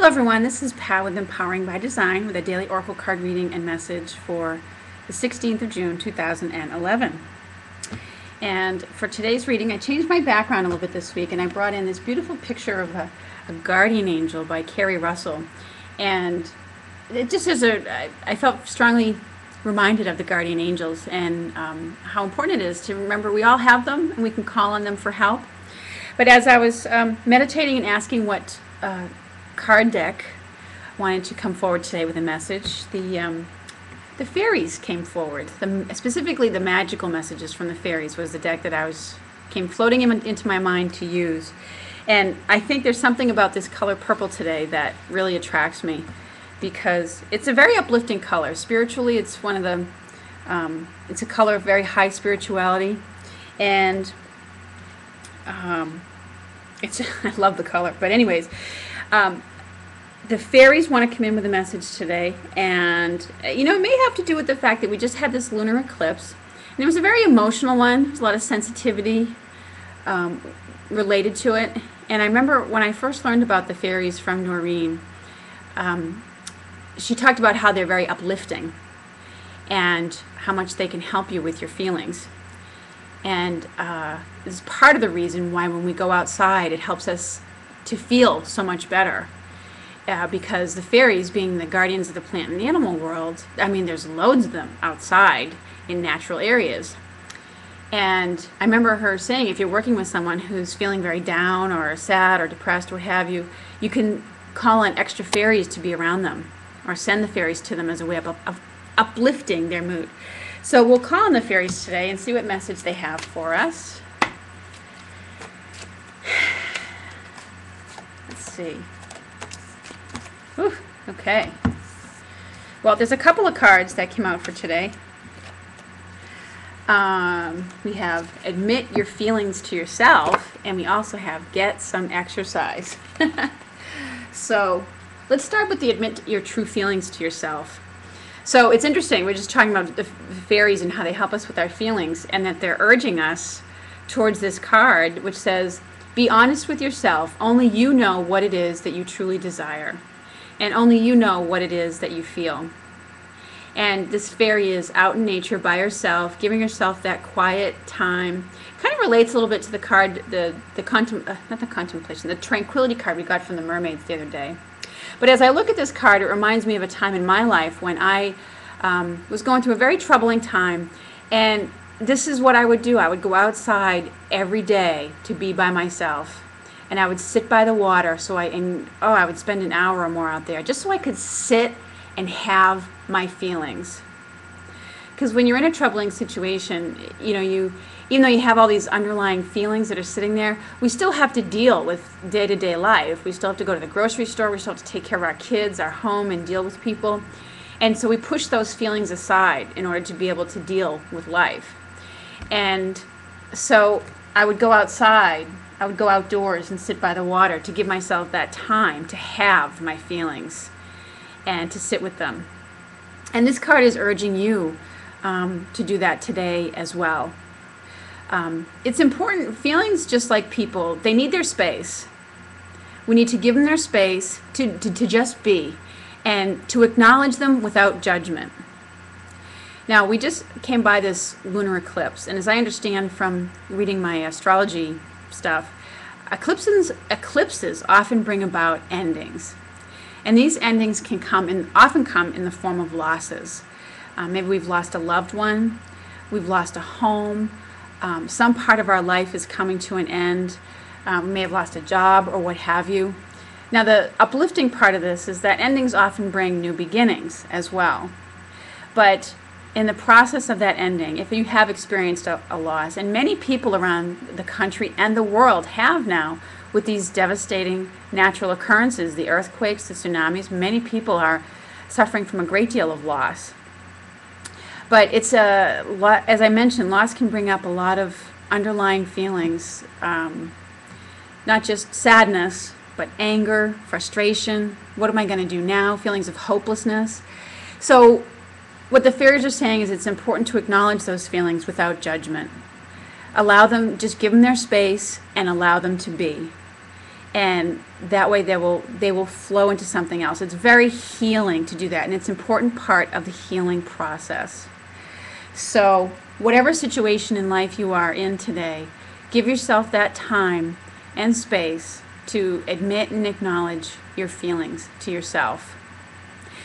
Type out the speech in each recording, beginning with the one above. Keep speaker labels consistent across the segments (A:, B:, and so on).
A: Hello everyone, this is Pat with Empowering by Design with a daily oracle card reading and message for the 16th of June 2011. And for today's reading, I changed my background a little bit this week and I brought in this beautiful picture of a guardian angel by Carrie Russell. And it just is I felt strongly reminded of the guardian angels and how important it is to remember we all have them and we can call on them for help. But as I was meditating and asking what card deck wanted to come forward today with a message, the fairies came forward. Specifically, the magical messages from the fairies was the deck that came floating into my mind to use. And I think there's something about this color purple today that really attracts me because it's a very uplifting color. Spiritually, it's one of the it's a color of very high spirituality, and it's I love the color. But anyways. The fairies want to come in with a message today, and it may have to do with the fact that we just had this lunar eclipse, and it was a very emotional one. There's a lot of sensitivity related to it. And I remember when I first learned about the fairies from Noreen, she talked about how they're very uplifting and how much they can help you with your feelings. And this is part of the reason why when we go outside it helps us to feel so much better. Because the fairies, being the guardians of the plant and the animal world, I mean, there's loads of them outside in natural areas. And I remember her saying, if you're working with someone who's feeling very down or sad or depressed, what have you, you can call on extra fairies to be around them or send the fairies to them as a way of uplifting their mood. So we'll call on the fairies today and see what message they have for us. Let's see. Whew, okay. Well, there's a couple of cards that came out for today. We have admit your feelings to yourself, and we also have get some exercise. So let's start with the admit your true feelings to yourself. So it's interesting, we're just talking about the fairies and how they help us with our feelings, and that they're urging us towards this card which says, be honest with yourself. Only you know what it is that you truly desire. And only you know what it is that you feel. And this fairy is out in nature by herself, giving herself that quiet time. Kind of relates a little bit to the card, not the contemplation, the tranquility card we got from the mermaids the other day. But as I look at this card, it reminds me of a time in my life when I was going through a very troubling time. And this is what I would do. I would go outside every day to be by myself. And I would sit by the water, I would spend an hour or more out there just so I could sit and have my feelings. Because when you're in a troubling situation, even though you have all these underlying feelings that are sitting there, we still have to deal with day-to-day life. We still have to go to the grocery store, we still have to take care of our kids, our home, and deal with people. And so we push those feelings aside in order to be able to deal with life. And so I would go outside, I would go outdoors and sit by the water to give myself that time to have my feelings and to sit with them. And this card is urging you to do that today as well. It's important. Feelings, just like people, they need their space. We need to give them their space to just be and to acknowledge them without judgment. Now, we just came by this lunar eclipse, and as I understand from reading my astrology stuff, eclipses often bring about endings. And these endings can often come in the form of losses. Maybe we've lost a loved one, we've lost a home, some part of our life is coming to an end, we may have lost a job or what have you. Now, the uplifting part of this is that endings often bring new beginnings as well. But in the process of that ending, if you have experienced a loss, and many people around the country and the world have now with these devastating natural occurrences, the earthquakes, the tsunamis, many people are suffering from a great deal of loss. But it's as I mentioned, loss can bring up a lot of underlying feelings, not just sadness, but anger, frustration, what am I going to do now, feelings of hopelessness. So what the fairies are saying is it's important to acknowledge those feelings without judgment. Allow them, just give them their space and allow them to be. and that way they will flow into something else. It's very healing to do that, and it's an important part of the healing process. So whatever situation in life you are in today, give yourself that time and space to admit and acknowledge your feelings to yourself.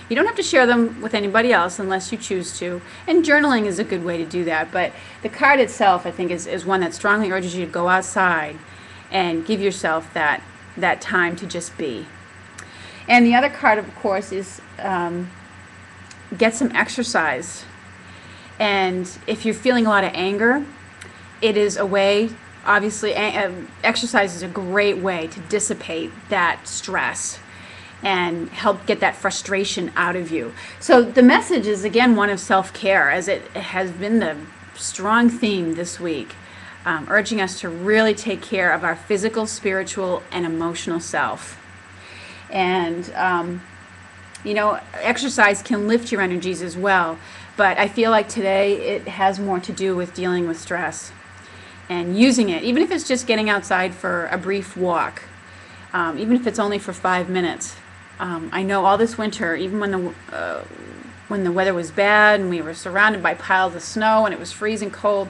A: You don't have to share them with anybody else unless you choose to, and journaling is a good way to do that, but the card itself, I think, is one that strongly urges you to go outside and give yourself that time to just be. And the other card, of course, is get some exercise. And if you're feeling a lot of anger, it is a way, obviously, exercise is a great way to dissipate that stress and help get that frustration out of you. So the message is, again, one of self-care, as it has been the strong theme this week, urging us to really take care of our physical, spiritual, and emotional self. And, exercise can lift your energies as well, but I feel like today it has more to do with dealing with stress and using it, even if it's just getting outside for a brief walk, even if it's only for 5 minutes. I know all this winter, even when the weather was bad and we were surrounded by piles of snow and it was freezing cold,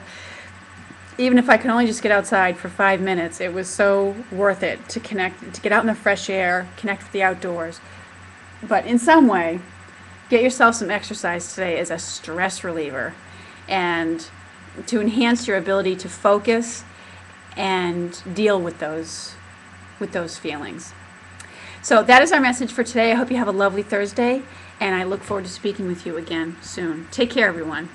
A: even if I could only just get outside for 5 minutes, it was so worth it to get out in the fresh air, connect with the outdoors. But in some way, get yourself some exercise today as a stress reliever and to enhance your ability to focus and deal with those feelings. So that is our message for today. I hope you have a lovely Thursday, and I look forward to speaking with you again soon. Take care, everyone.